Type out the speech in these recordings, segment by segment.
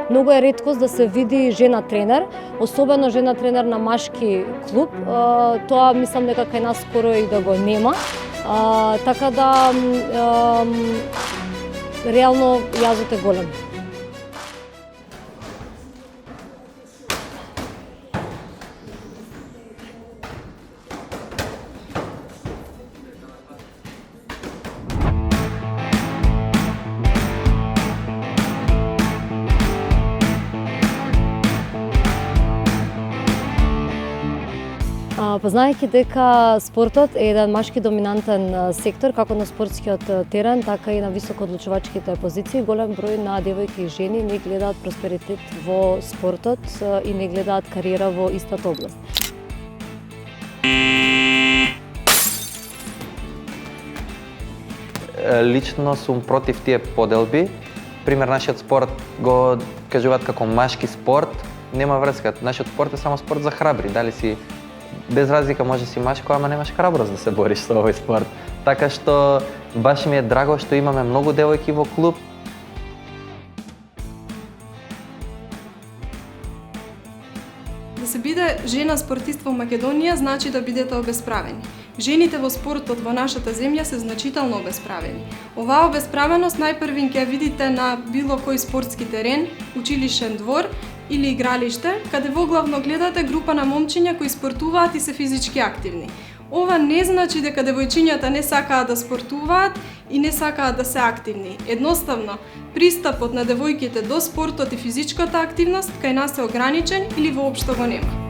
Многу е реткост да се види жена тренер, особено жена тренер на машки клуб. Тоа мислам дека кај нас скоро и да го нема. Така да реално јазот е голем. Познајќи дека спортот е еден машки доминантен сектор, како на спортскиот терен, така и на високоодлучувачките позиции, голем број на девојки и жени не гледаат просперитет во спортот и не гледаат кариера во истата област. Лично сум против тие поделби. Пример, нашиот спорт го кажуваат како машки спорт, нема врска. Нашиот спорт е само спорт за храбри. Дали си без разлика може си машко, ама немаш храброст да се бориш со овој спорт. Така што баш ми е драго што имаме многу девојки во клуб. Да се биде жена спортист во Македонија значи да бидете обесправени. Жените во спортот во нашата земја се значително обесправени. Оваа обесправеност најпрвин ќе видите на било кој спортски терен, училишен двор или игралиште, каде воглавно гледате група на момчиња кои спортуваат и се физички активни. Ова не значи дека девојчињата не сакаат да спортуваат и не сакаат да се активни. Едноставно, пристапот на девојките до спортот и физичката активност кај нас е ограничен или воопшто го нема.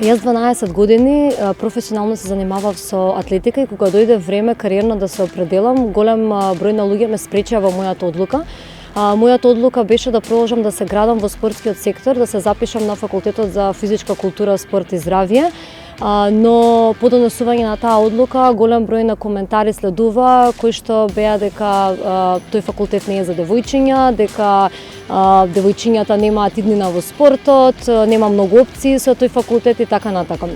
Јас 12 години професионално се занимавав со атлетика и кога дојде време кариерно да се определам, голем број на луѓе ме спречија во мојата одлука. Мојата одлука беше да продолжам да се градам во спортскиот сектор, да се запишам на факултетот за физичка култура, спорт и здравје. Но по донесување на таа одлука голем број на коментари следува кои што беа дека тој факултет не е за девојчиња, дека девојчињата немаат иднина во спортот, нема многу опции со тој факултет и така натака.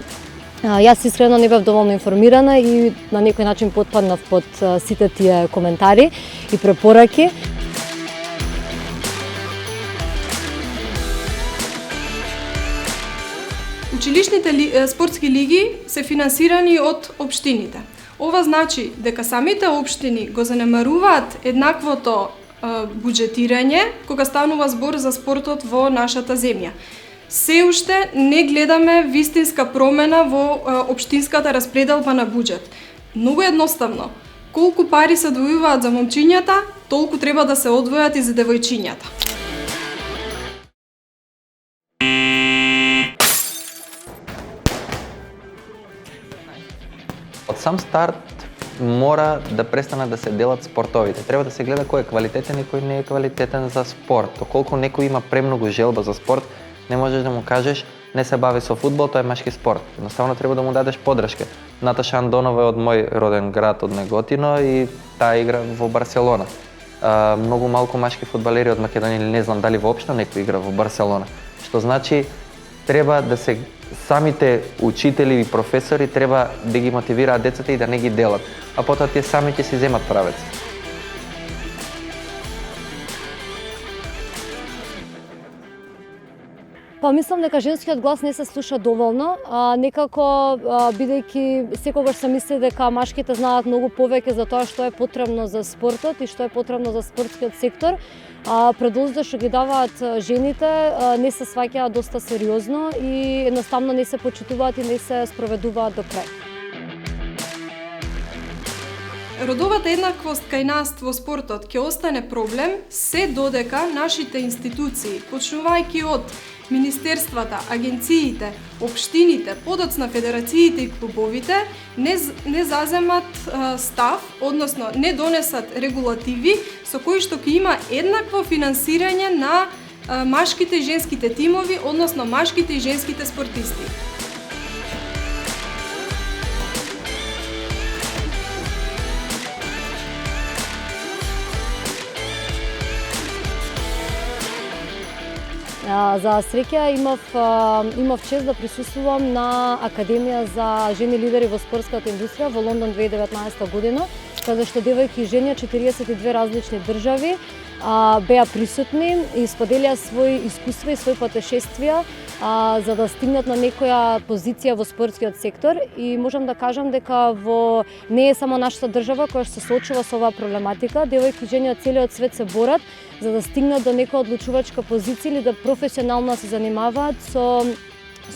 Јас искрено не бев доволно информирана и на некој начин потпаднав под сите тие коментари и препораки. Училишните спортски лиги се финансирани од општините. Ова значи дека самите општини го занемаруваат еднаквото буџетирање кога станува збор за спортот во нашата земја. Се уште не гледаме вистинска промена во општинската распределба на буџет. Многу едноставно, колку пари се одвојуваат за момчињата, толку треба да се одвојат и за девојчињата. Од сам старт мора да престанат да се делат спортовите. Треба да се гледа кој е квалитетен и кој не е квалитетен за спорт. Колку некој има премногу желба за спорт, не можеш да му кажеш не се бави со фудбал, тоа е машки спорт. Едноставно треба да му дадеш подршка. Наташа Андонова е од мој роден град, од Неготино, и таа игра во Барселона. Многу малку машки фудбалери од Македонија, или не знам дали воопшто некој игра во Барселона. Што значи треба да се самите учители и професори треба да ги мотивираат децата и да не ги делат, а потоа тие сами ќе си земат правец. Па мислам дека женскиот глас не се слуша доволно, некако бидејќи секогаш се мисли дека машките знаат многу повеќе за тоа што е потребно за спортот и што е потребно за спортскиот сектор. Предозите што ги даваат жените не се сваќаат доста сериозно и едноставно не се почитуваат и не се спроведуваат до крај. Родовата еднаквост кај нас во спортот ќе остане проблем се додека нашите институции, почнувајќи од министерствата, агенциите, општините, подоцна федерациите и клубовите не заземат став, односно не донесат регулативи со кои што ќе има еднакво финансирање на машките и женските тимови, односно машките и женските спортисти. За среќа имав чест да присуствувам на Академија за жени лидери во спортската индустрија во Лондон 2019 година, каде што девојки и жени од 42 различни држави беа присутни и споделија своји искуства и своји патешествија за да стигнат на некоја позиција во спортскиот сектор, и можам да кажам дека не е само нашата држава која што се соочува со оваа проблематика, девојки и жени од целиот свет се борат за да стигнат до некоја одлучувачка позиција или да професионално се занимаваат со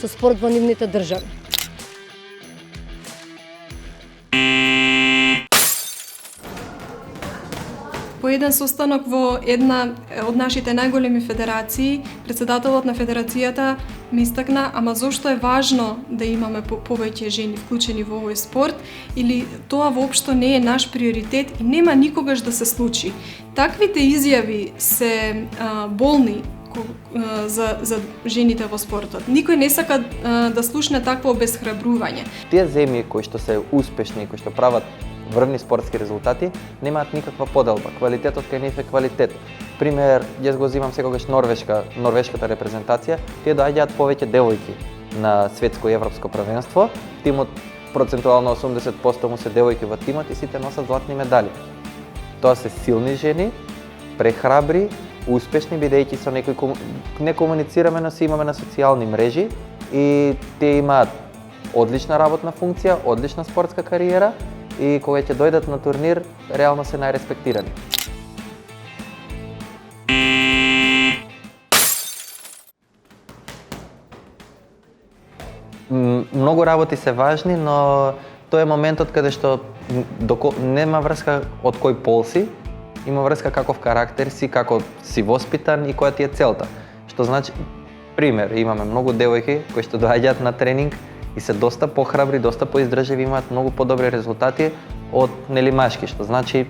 спорт во нивните држави. По еден состанок во една од нашите најголеми федерации, председателот на федерацијата ми истакна, ама зошто е важно да имаме повеќе жени вклучени во овој спорт, или тоа воопшто не е наш приоритет и нема никогаш да се случи. Таквите изјави се болни за жените во спортот. Никој не сака да слушне такво обесхрабрување. Тие земји кои што се успешни, кои што прават врвни спортски резултати, немаат никаква поделба. Квалитетот кај нив е квалитет. Пример, јас го земам секогаш норвешката репрезентација, тие доаѓаат повеќе девојки на светско и европско првенство. Тимот процентуално 80% му се девојки во тимот и сите носат златни медали. Тоа се силни жени, прехрабри, успешни, бидејќи со некој не комуницираме, но се имаме на социјални мрежи и тие имаат одлична работна функција, одлична спортска кариера и кога ќе дојдат на турнир, реално се најреспектирани. Многу работи се важни, но тоа е моментот каде што нема врска од кој пол си, има врска каков карактер си, како си воспитан и која ти е целта. Што значи, пример, имаме многу девојки кои што доаѓаат на тренинг и се доста похрабри, доста поиздржливи, имаат многу подобри резултати од машки, што значи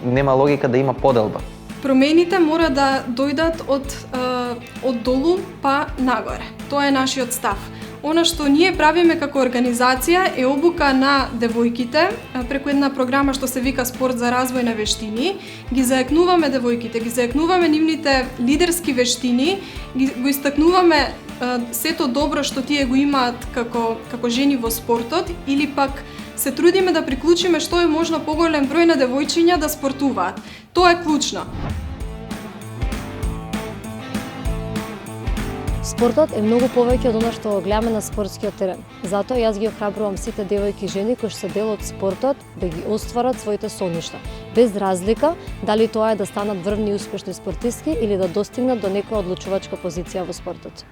нема логика да има поделба. Промените мора да дојдат од долу па нагоре. Тоа е нашиот став. Она што ние правиме како организација е обука на девојките преку една програма што се вика Спорт за развој на вештини. Ги заекнуваме девојките, ги заекнуваме нивните лидерски вештини, го истакнуваме сето добро што тие го имаат како жени во спортот, или пак се трудиме да приклучиме што е можно поголем број на девојчиња да спортуваат. Тоа е клучно. Спортот е многу повеќе од она што го гледаме на спортскиот терен. Затоа јас ги охрабрувам сите девојки и жени кои што се дел од спортот да ги остварат своите соништа, без разлика дали тоа е да станат врвни и успешни спортистки или да достигнат до некоја одлучувачка позиција во спортот.